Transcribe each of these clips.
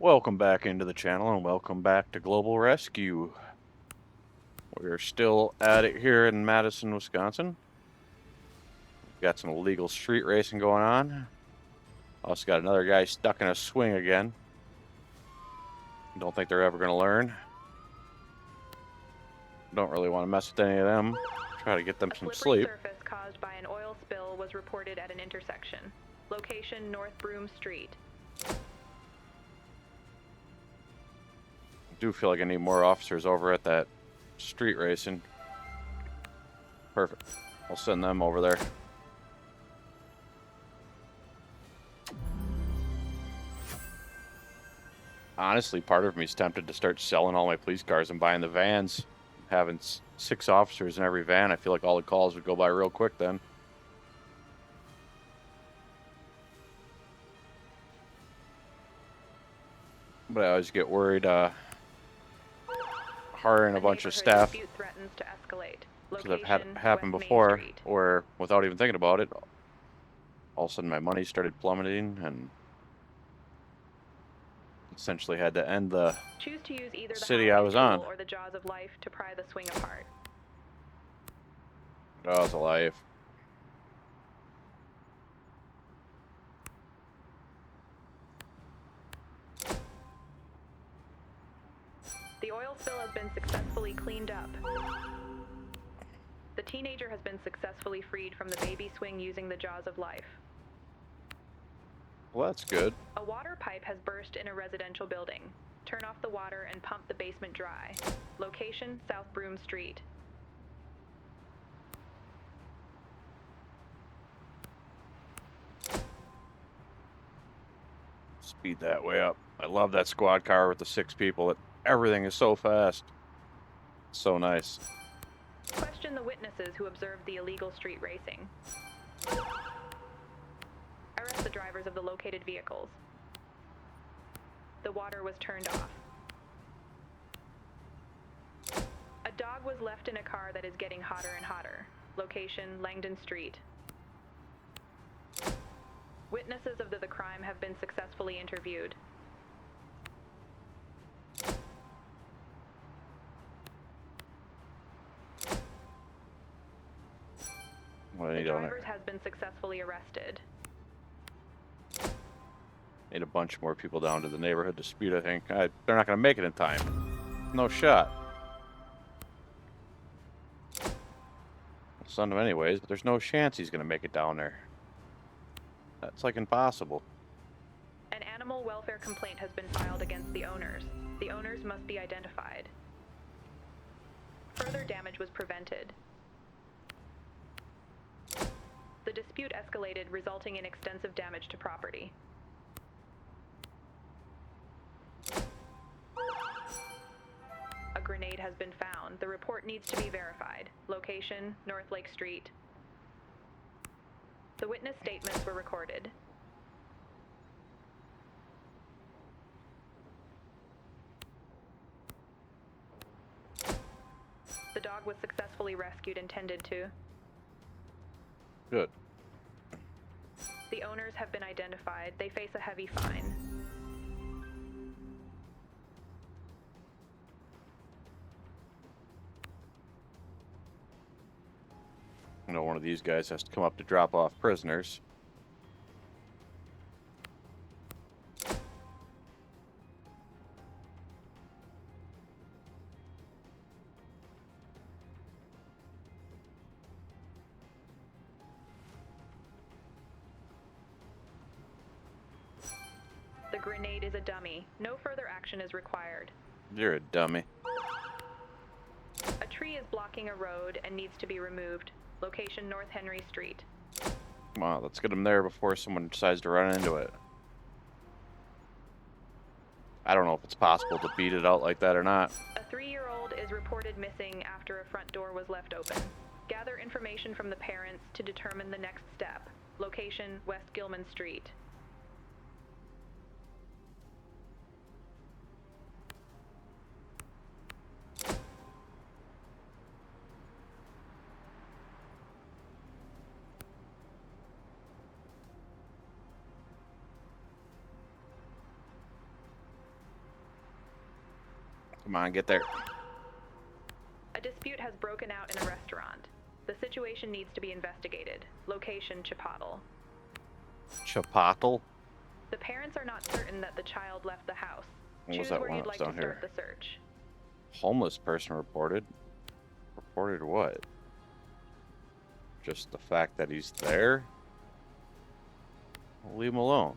Welcome back into the channel and welcome back to Global Rescue. We're still at it here in Madison, Wisconsin. We've got some illegal street racing going on. Also got another guy stuck in a swing again. Don't think they're ever going to learn. Don't really want to mess with any of them. Try to get them some sleep. A slippery surface caused by an oil spill was reported at an intersection. Location North Broome Street. I do feel like I need more officers over at that street racing. Perfect. I'll send them over there. Honestly, part of me is tempted to start selling all my police cars and buying the vans. Having 6 officers in every van, I feel like all the calls would go by real quick then. But I always get worried hiring a bunch of staff, because I've had it happen before, or without even thinking about it, all of a sudden my money started plummeting and essentially had to end the city I was on. Or the jaws of life to pry the swing apart. Jaws of life. The oil spill has been successfully cleaned up. The teenager has been successfully freed from the baby swing using the jaws of life. Well, that's good. A water pipe has burst in a residential building. Turn off the water and pump the basement dry. Location, South Broome Street. Speed that way up. I love that squad car with the 6 people. Everything is so fast. So nice. Question the witnesses who observed the illegal street racing. Arrest the drivers of the located vehicles. The water was turned off. A dog was left in a car that is getting hotter and hotter. Location, Langdon Street. Witnesses of the crime have been successfully interviewed. The driver has been successfully arrested. Need a bunch more people down to the neighborhood dispute, I think. They're not going to make it in time. No shot. I'll send him anyways, but there's no chance he's going to make it down there. That's like impossible. An animal welfare complaint has been filed against the owners. The owners must be identified. Further damage was prevented. The dispute escalated, resulting in extensive damage to property. A grenade has been found. The report needs to be verified. Location, North Lake Street. The witness statements were recorded. The dog was successfully rescued and tended to. Good. The owners have been identified. They face a heavy fine. I know one of these guys has to come up to drop off prisoners. The grenade is a dummy. No further action is required. You're a dummy. A tree is blocking a road and needs to be removed. Location, North Henry Street. Come on, let's get him there before someone decides to run into it. I don't know if it's possible to beat it out like that or not. A 3-year-old is reported missing after a front door was left open. Gather information from the parents to determine the next step. Location, West Gilman Street. Come on, get there. A dispute has broken out in a restaurant. The situation needs to be investigated. Location, Chipotle. Chipotle? The parents are not certain that the child left the house. What was Choose that where one you'd that was like to down start here? the search. Homeless person reported. Reported what? Just the fact that he's there? I'll leave him alone.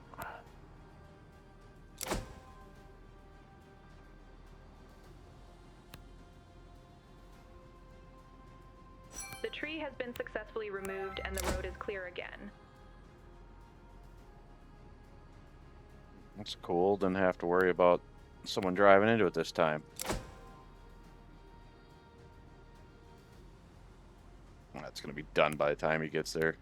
The tree has been successfully removed and the road is clear again. That's cool. Didn't have to worry about someone driving into it this time. That's going to be done by the time he gets there.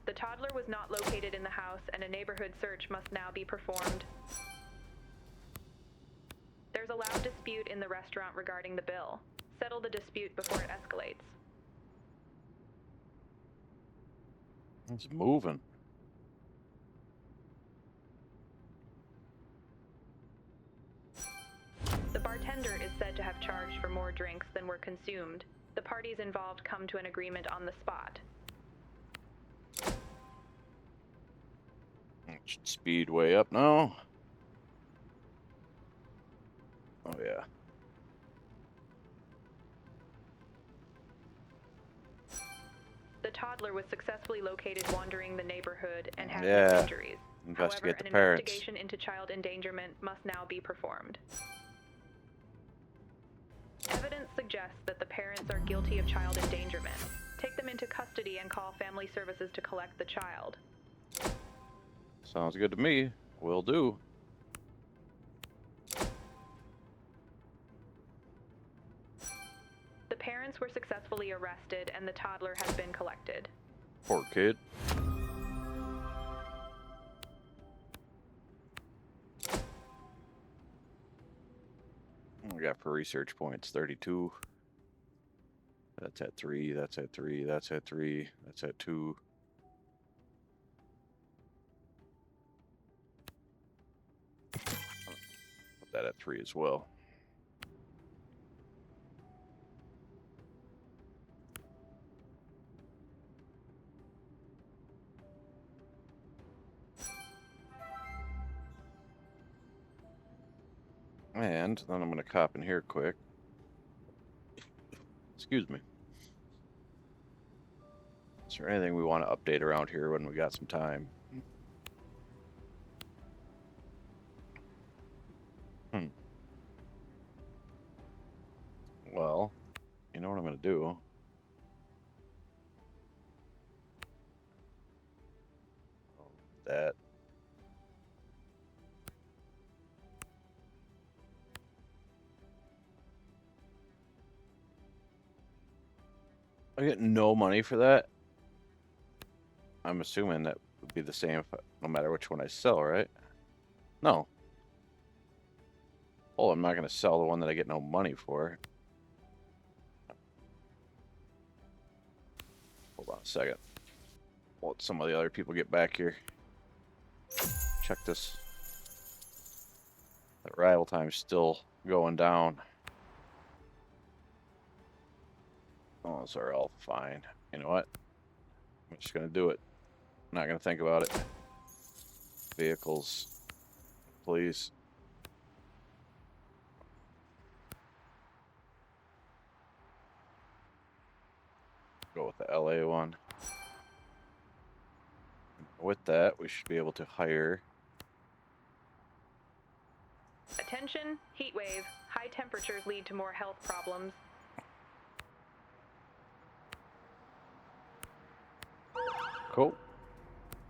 The toddler was not located in the house and a neighborhood search must now be performed. There's a loud dispute in the restaurant regarding the bill. Settle the dispute before it escalates. It's moving. The bartender is said to have charged for more drinks than were consumed. The parties involved come to an agreement on the spot. It should speed way up now. Oh, yeah. The toddler was successfully located wandering the neighborhood and had no Yeah. injuries. Investigate However, the an parents. investigation into child endangerment must now be performed. Evidence suggests that the parents are guilty of child endangerment. Take them into custody and call family services to collect the child. Sounds good to me. Will do. The parents were successfully arrested and the toddler has been collected. Poor kid. What we got for research points? 32. That's at 3. That's at 3. That's at 3. That's at 2. Put that at 3 as well. And then I'm going to cop in here quick. Excuse me. Is there anything we want to update around here when we got some time? Well, you know what I'm going to do? That. I get no money for that. I'm assuming that would be the same if, no matter which one I sell, right? No. Oh, I'm not going to sell the one that I get no money for. Hold on a second. Let some of the other people get back here. Check this. The arrival time's still going down. Those are all fine. You know what? I'm just going to do it. I'm not going to think about it. Vehicles, please. Go with the LA one. With that, we should be able to hire. Attention, heat wave. High temperatures lead to more health problems. Cool.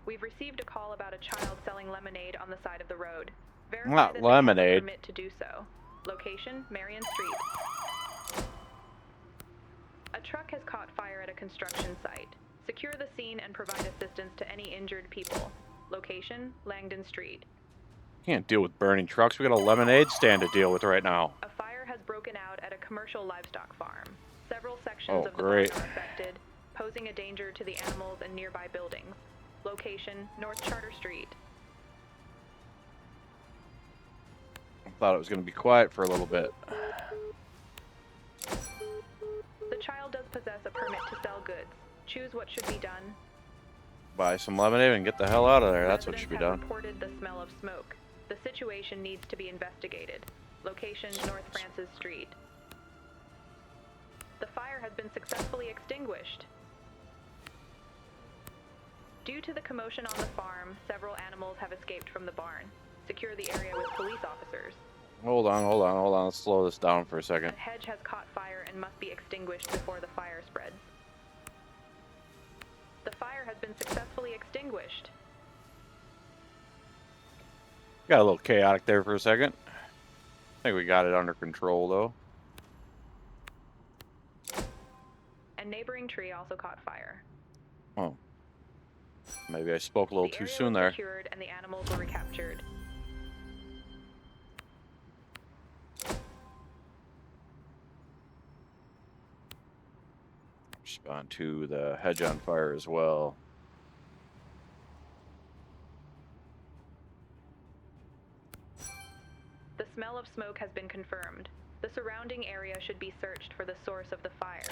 We've received a call about a child selling lemonade on the side of the road. Verify Not that they have a lemonade. permit to do so. Location, Marion Street. A truck has caught fire at a construction site. Secure the scene and provide assistance to any injured people. Location, Langdon Street. Can't deal with burning trucks. We got a lemonade stand to deal with right now. A fire has broken out at a commercial livestock farm. Several sections of the great. barn are affected. posing a danger to the animals and nearby buildings. Location, North Charter Street. I thought it was going to be quiet for a little bit. The child does possess a permit to sell goods. Choose what should be done. Buy some lemonade and get the hell out of there. That's what Residents should be have done. reported the smell of smoke. The situation needs to be investigated. Location, North Francis Street. The fire has been successfully extinguished. Due to the commotion on the farm, several animals have escaped from the barn. Secure the area with police officers. Hold on. Let's slow this down for a second. A hedge has caught fire and must be extinguished before the fire spreads. The fire has been successfully extinguished. Got a little chaotic there for a second. I think we got it under control, though. A neighboring tree also caught fire. Oh. Maybe I spoke a little The too area soon was there. secured and the animals were recaptured. Respond to the hedge on fire as well. The smell of smoke has been confirmed. The surrounding area should be searched for the source of the fire.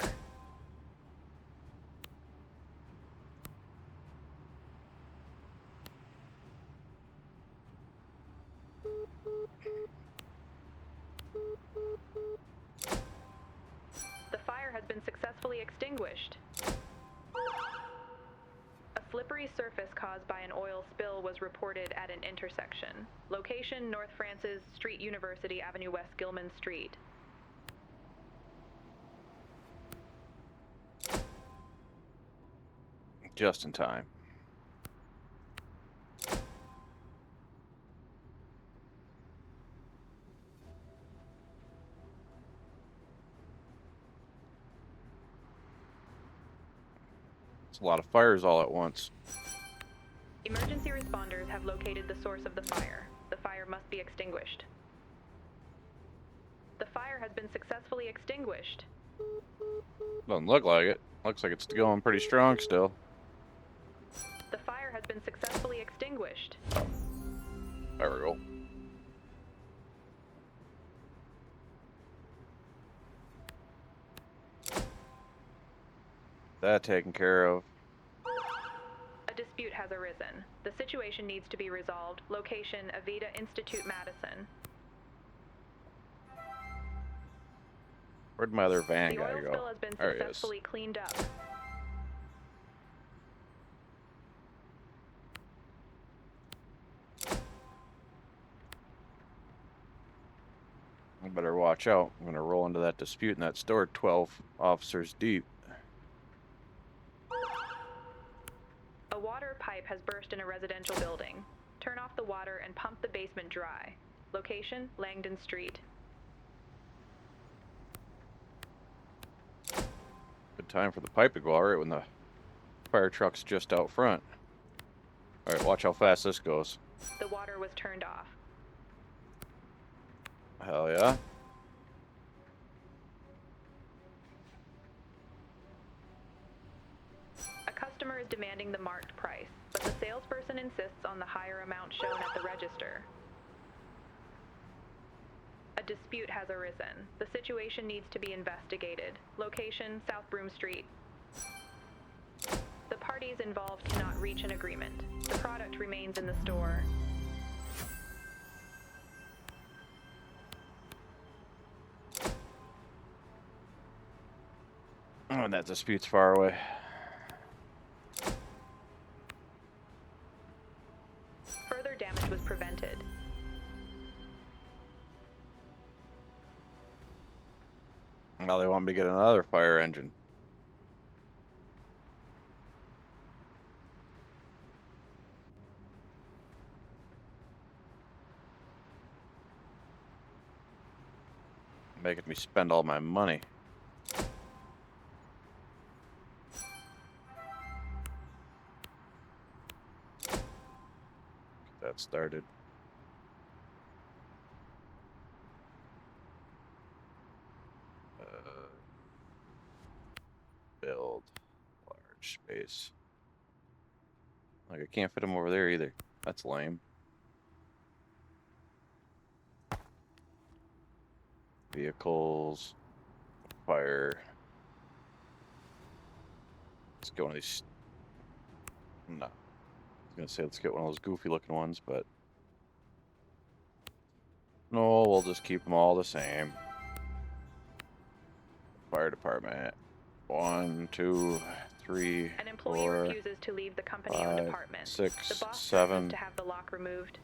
The fire has been successfully extinguished. A slippery surface caused by an oil spill was reported at an intersection. Location, North Francis Street, University Avenue West, Gilman Street. Just in time. It's a lot of fires all at once. Emergency responders have located the source of the fire. The fire must be extinguished. The fire has been successfully extinguished. Doesn't look like it. Looks like it's going pretty strong still. The fire has been successfully extinguished. There we go. That taken care of. A dispute has arisen. The situation needs to be resolved. Location, Avita Institute, Madison. Where'd my other van The guy oil go? spill has been There he is. successfully cleaned up. I better watch out. I'm gonna roll into that dispute in that store 12 officers deep. A water pipe has burst in a residential building. Turn off the water and pump the basement dry. Location, Langdon Street. Good time for the pipe to go alright when the fire truck's just out front. Alright, watch how fast this goes. The water was turned off. Hell yeah. A customer is demanding the marked price, but the salesperson insists on the higher amount shown at the register. A dispute has arisen. The situation needs to be investigated. Location, South Broome Street. The parties involved cannot reach an agreement. The product remains in the store. Oh, and that dispute's far away. Further damage was prevented. Now they want me to get another fire engine. Making me spend all my money. Get that started. Build. much space. Like, I can't fit them over there either. That's lame. Vehicles. Fire. Let's get one of these. No. I was gonna say let's get one of those goofy looking ones, but no, we'll just keep them all the same. Fire department. 1, 2, 3, An employee 4, refuses to leave the company-owned 5, apartment. 6, The boss 7. threatens to have the lock removed.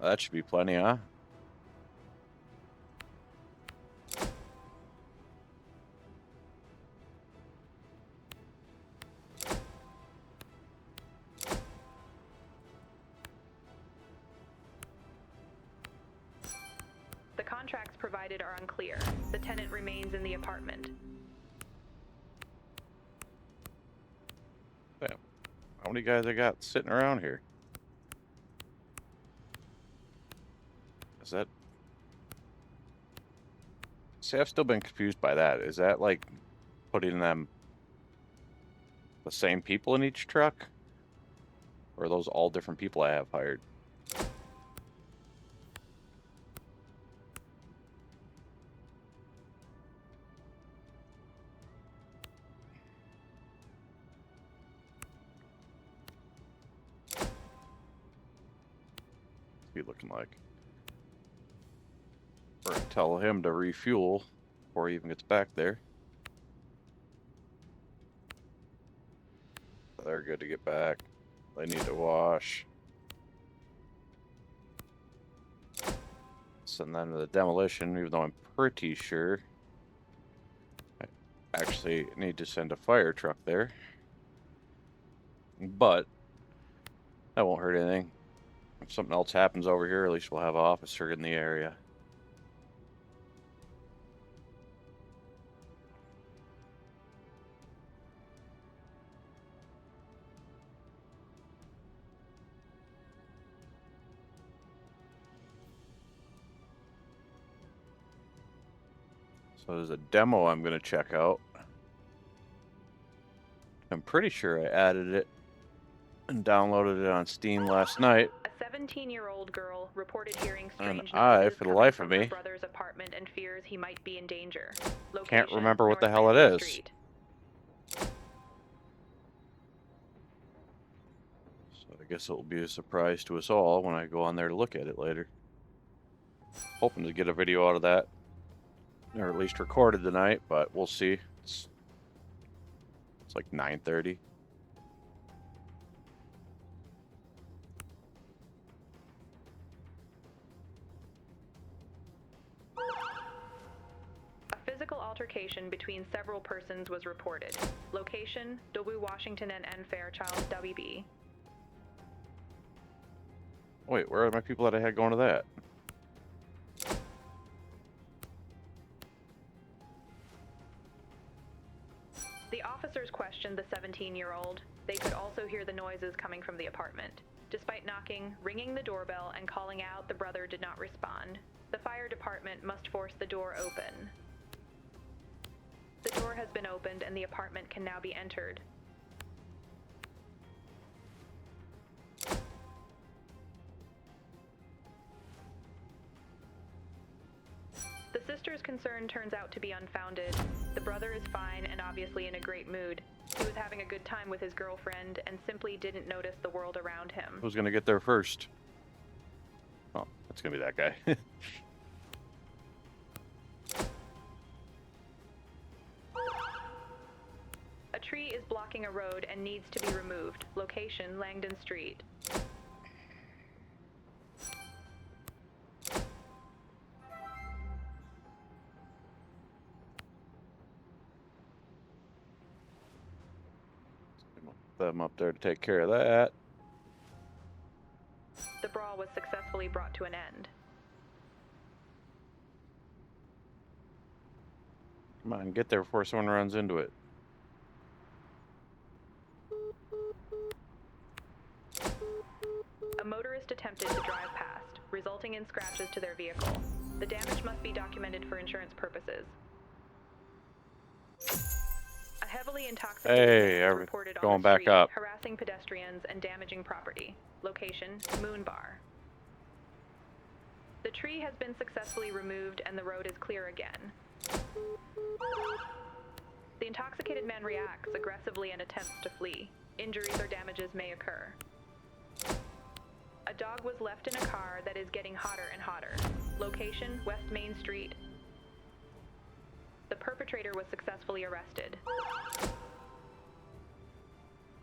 That should be plenty, huh? The contracts provided are unclear. The tenant remains in the apartment. Damn. How many guys I got sitting around here? Is that... See, I've still been confused by that. Is that like putting them the same people in each truck? Or are those all different people I have hired? What's he looking like? Or tell him to refuel before he even gets back there. They're good to get back. They need to wash. Send them to the demolition, even though I'm pretty sure I actually need to send a fire truck there. But that won't hurt anything. If something else happens over here, at least we'll have an officer in the area. So there's a demo I'm going to check out. I'm pretty sure I added it and downloaded it on Steam last night. A 17-year-old girl reported hearing And strange I, noises for the coming life from of her me, brother's apartment and fears he might be in danger. can't Location, remember what the North hell it Madison is. Street. So I guess it will be a surprise to us all when I go on there to look at it later. Hoping to get a video out of that, or at least recorded tonight, but we'll see. It's like 9:30. A physical altercation between several persons was reported. Location, W. Washington and N. Fairchild, WB. Wait, where are my people that I had going to that? The officers questioned the 17-year-old. They could also hear the noises coming from the apartment. Despite knocking, ringing the doorbell, and calling out, the brother did not respond. The fire department must force the door open. The door has been opened and the apartment can now be entered. The sister's concern turns out to be unfounded. The brother is fine and obviously in a great mood. He was having a good time with his girlfriend and simply didn't notice the world around him. Who's gonna get there first? Oh, that's gonna be that guy. A tree is blocking a road and needs to be removed. Location, Langdon Street. Them up there to take care of that. The brawl was successfully brought to an end. Come on, get there before someone runs into it. A motorist attempted to drive past, resulting in scratches to their vehicle. The damage must be documented for insurance purposes. A heavily Heavily intoxicated Hey, man is reported on going the back street, up. harassing pedestrians and damaging property. Location, Moon Bar. The tree has been successfully removed and the road is clear again. The intoxicated man reacts aggressively and attempts to flee. Injuries or damages may occur. A dog was left in a car that is getting hotter and hotter. Location, West Main Street. The perpetrator was successfully arrested.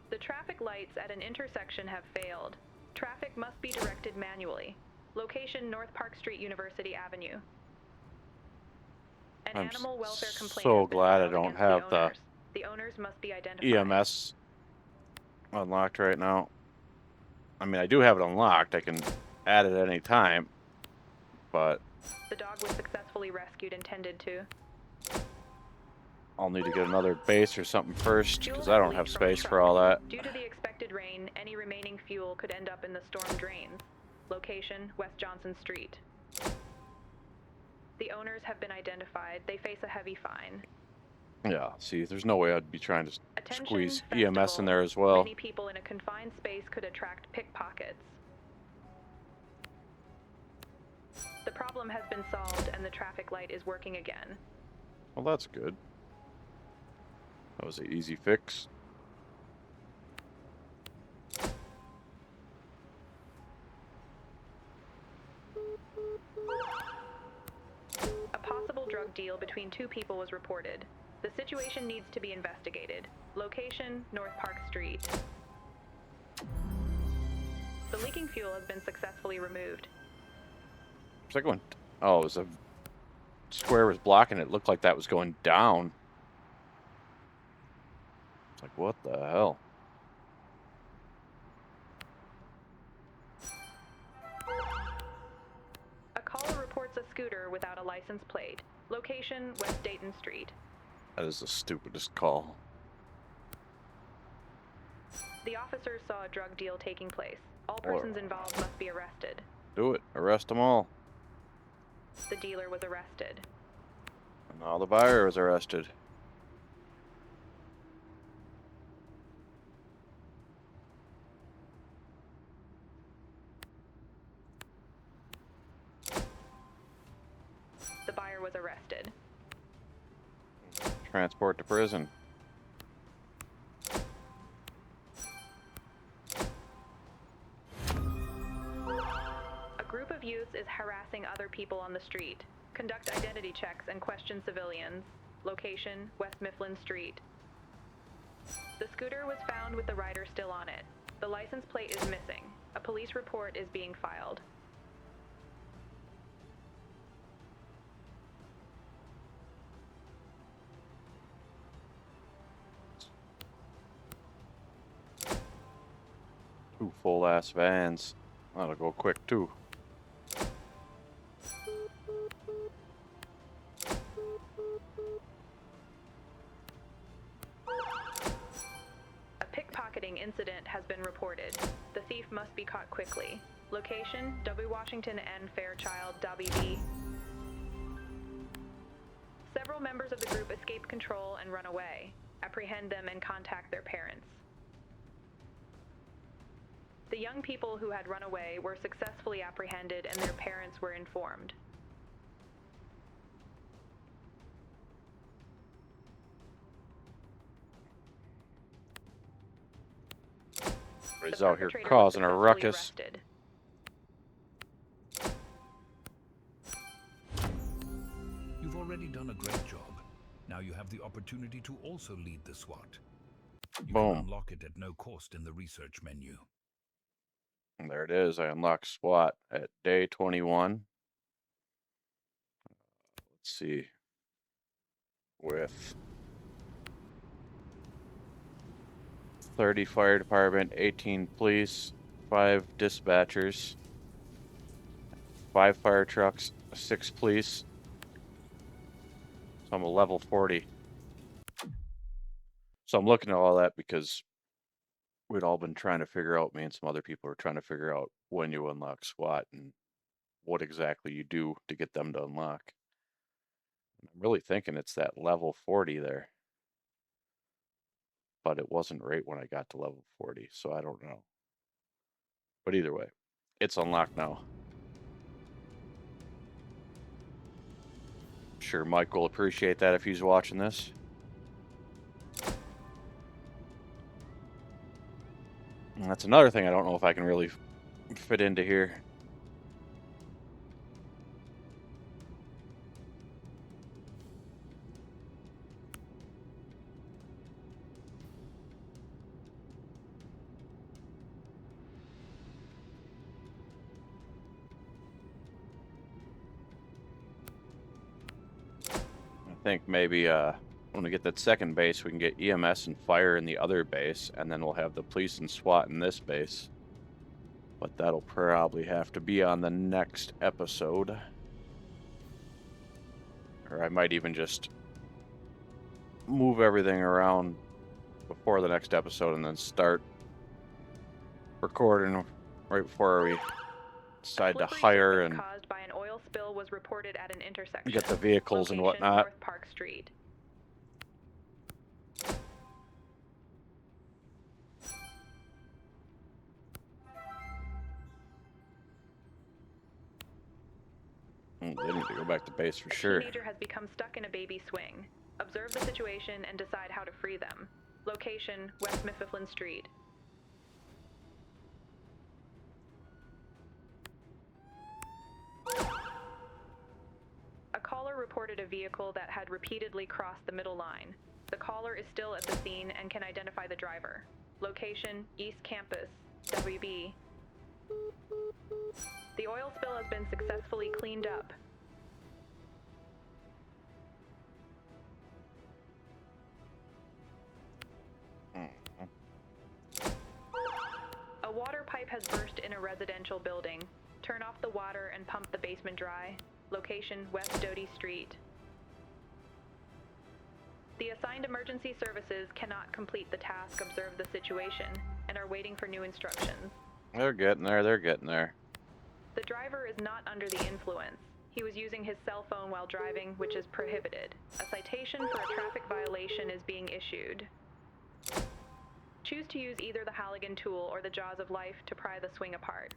The traffic lights at an intersection have failed. Traffic must be directed manually. Location, North Park Street, University Avenue. An I'm animal welfare complaint so has been glad I filed don't against have the the owners. The owners must be identified. EMS unlocked right now. I mean, I do have it unlocked. I can add it at any time, but The dog was successfully rescued and tended to. I'll need to get another base or something first Fuel because I has don't have leaked from the space for truck. all that. Due to the expected rain, any remaining fuel could end up in the storm drains. Location, West Johnson Street. The owners have been identified. They face a heavy fine. Yeah, see, there's no way I'd be trying to Attention, squeeze festival. EMS in there as well. Many people in a confined space could attract pickpockets. The problem has been solved and the traffic light is working again. Well, that's good. That was an easy fix. A possible drug deal between two people was reported. The situation needs to be investigated. Location, North Park Street. The leaking fuel has been successfully removed. It's like going. Oh, it was a square was blocking it. It looked like that was going down. It's like, what the hell? A caller reports a scooter without a license plate. Location, West Dayton Street. That is the stupidest call. The officers saw a drug deal taking place. All persons involved must be arrested. Do it. Arrest them all. The dealer was arrested. And now the buyer was arrested. The buyer was arrested. Transport to prison. A group of youths is harassing other people on the street. Conduct identity checks and question civilians. Location, West Mifflin Street. The scooter was found with the rider still on it. The license plate is missing. A police report is being filed. Two full-ass vans. That'll go quick, too. A pickpocketing incident has been reported. The thief must be caught quickly. Location, W. Washington N. Fairchild, WB. Several members of the group escape control and run away. Apprehend them and contact their parents. The young people who had run away were successfully apprehended and their parents were informed. He's The out here perpetrator was causing a successfully ruckus. arrested. You've already done a great job. Now you have the opportunity to also lead the SWAT. You Boom. can unlock it at no cost in the research menu. And there it is. I unlocked SWAT at day 21. Let's see. With 30 fire department, 18 police, 5 dispatchers, 5 fire trucks, 6 police. So I'm a level 40. So I'm looking at all that because we'd all been trying to figure out, me and some other people were trying to figure out when you unlock SWAT and what exactly you do to get them to unlock. I'm really thinking it's that level 40 there. but it wasn't right when I got to level 40, so I don't know. But either way, it's unlocked now. I'm sure Mike will appreciate that if he's watching this. And that's another thing I don't know if I can really fit into here. I think maybe when we get that second base, we can get EMS and fire in the other base, and then we'll have the police and SWAT in this base. But that'll probably have to be on the next episode. Or I might even just move everything around before the next episode and then start recording right before we decide to hire and caused by an oil spill was reported at an intersection. get the vehicles and Location, whatnot. North Park Street. They need to go back to base for A sure. teenager has become stuck in a baby swing. Observe the situation and decide how to free them. Location, West Mifflin Street. A caller reported a vehicle that had repeatedly crossed the middle line. The caller is still at the scene and can identify the driver. Location, East Campus, WB. The oil spill has been successfully cleaned up. A water pipe has burst in a residential building. Turn off the water and pump the basement dry. Location, West Doty Street. The assigned emergency services cannot complete the task. Observe the situation and are waiting for new instructions. They're getting there, they're getting there. The driver is not under the influence. He was using his cell phone while driving, which is prohibited. A citation for a traffic violation is being issued. Choose to use either the Halligan tool or the jaws of life to pry the swing apart.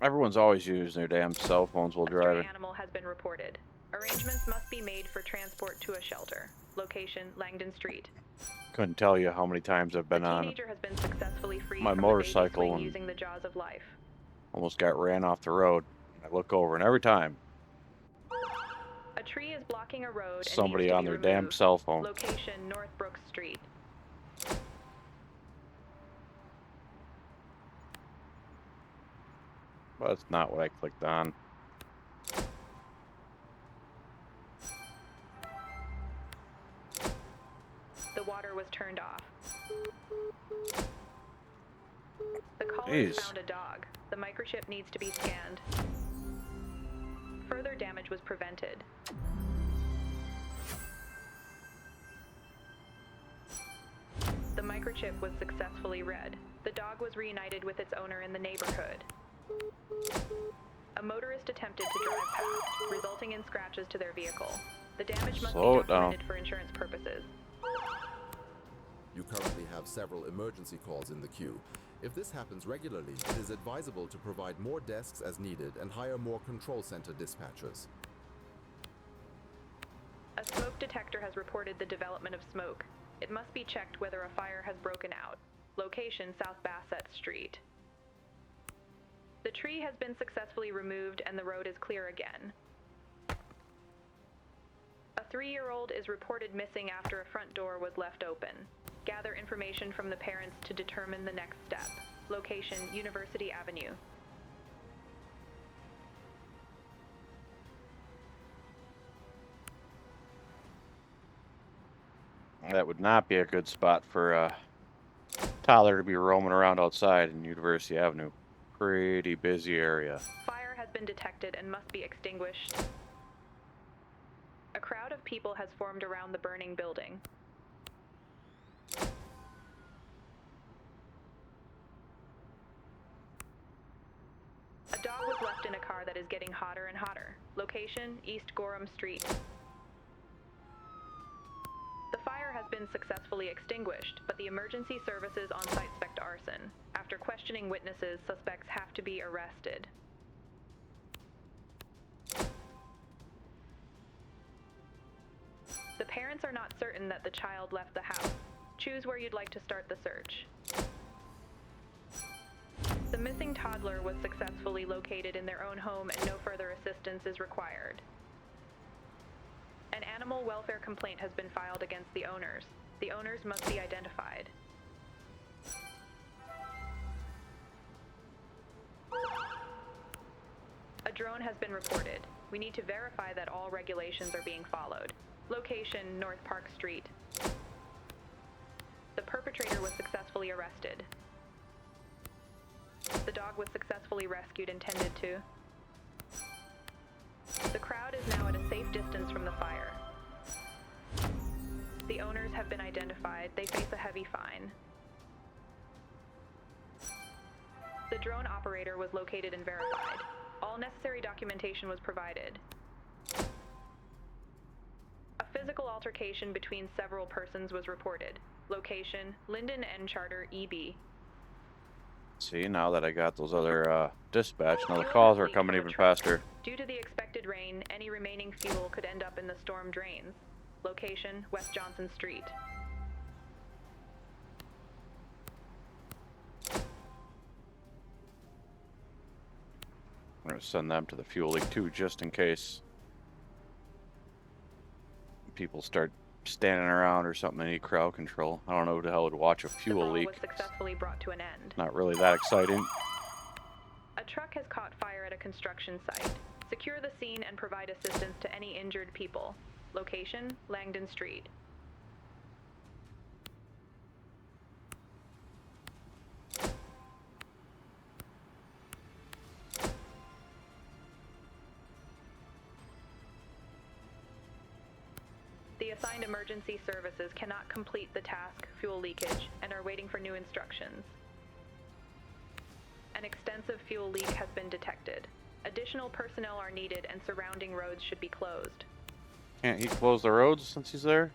Everyone's always using their damn cell phones while A stray driving. animal has been reported. Arrangements must be made for transport to a shelter. Location, Langdon Street. Couldn't tell you how many times I've been The on teenager has been successfully freed my from motorcycle the baby swing and using the jaws of life. almost got ran off the road. I look over and every time A tree is blocking a road and somebody needs to on be their removed. damn cell phone. Location, North Brooks Street. But that's not what I clicked on. The water was turned off. The caller Jeez. found a dog. The microchip needs to be scanned. Further damage was prevented. The microchip was successfully read. The dog was reunited with its owner in the neighborhood. A motorist attempted to drive past, resulting in scratches to their vehicle. The damage must Slow be it down. documented for insurance purposes. You currently have several emergency calls in the queue. If this happens regularly, it is advisable to provide more desks as needed and hire more control center dispatchers. A smoke detector has reported the development of smoke. It must be checked whether a fire has broken out. Location, South Bassett Street. The tree has been successfully removed and the road is clear again. A 3-year-old is reported missing after a front door was left open. Gather information from the parents to determine the next step. Location, University Avenue. That would not be a good spot for a toddler to be roaming around outside in University Avenue. Pretty busy area. Fire has been detected and must be extinguished. A crowd of people has formed around the burning building. A dog was left in a car that is getting hotter and hotter. Location, East Gorham Street. The fire has been been successfully extinguished, but the emergency services on-site suspect arson. After questioning witnesses, suspects have to be arrested. The parents are not certain that the child left the house. Choose where you'd like to start the search. The missing toddler was successfully located in their own home and no further assistance is required. An animal welfare complaint has been filed against the owners. The owners must be identified. A drone has been reported. We need to verify that all regulations are being followed. Location, North Park Street. The perpetrator was successfully arrested. The dog was successfully rescued and tended to. The crowd is now at a safe distance from the fire. The owners have been identified. They face a heavy fine. The drone operator was located and verified. All necessary documentation was provided. A physical altercation between several persons was reported. Location, Linden and Charter EB. See, now that I got those other dispatch, now the calls are coming even faster. Due to the expected rain, any remaining fuel could end up in the storm drains. Location, West Johnson Street. I'm going to send them to the fuel leak too, just in case people start standing around or something. They need crowd control. I don't know who the hell would watch a fuel leak. Was successfully brought to an end. Not really that exciting. A truck has caught fire at a construction site. Secure the scene and provide assistance to any injured people. Location, Langdon Street. The assigned emergency services cannot complete the task, fuel leakage, and are waiting for new instructions. An extensive fuel leak has been detected. Additional personnel are needed and surrounding roads should be closed. Can't he close the roads since he's there?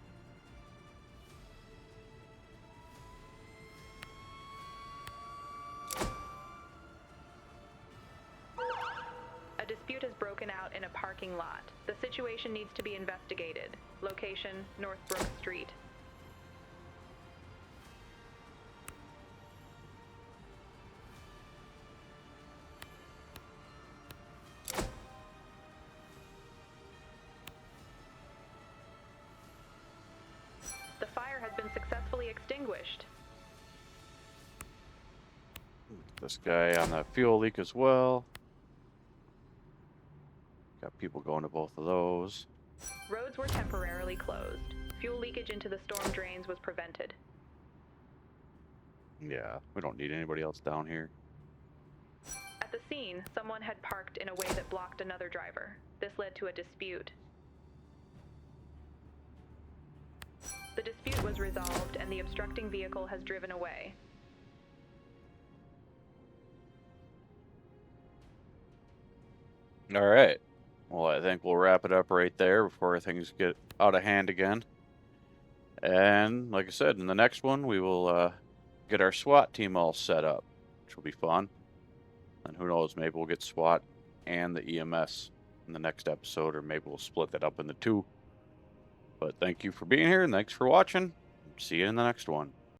A dispute has broken out in a parking lot. The situation needs to be investigated. Location, Northbrook Street. The fire has been successfully extinguished. This guy on the fuel leak as well. Got people going to both of those. Roads were temporarily closed. Fuel leakage into the storm drains was prevented. Yeah, we don't need anybody else down here. At the scene, someone had parked in a way that blocked another driver. This led to a dispute. The dispute was resolved and the obstructing vehicle has driven away. All right. Well, I think we'll wrap it up right there before things get out of hand again. And like I said, in the next one, we will get our SWAT team all set up, which will be fun. And who knows, maybe we'll get SWAT and the EMS in the next episode, or maybe we'll split that up into two. But thank you for being here, and thanks for watching. See you in the next one.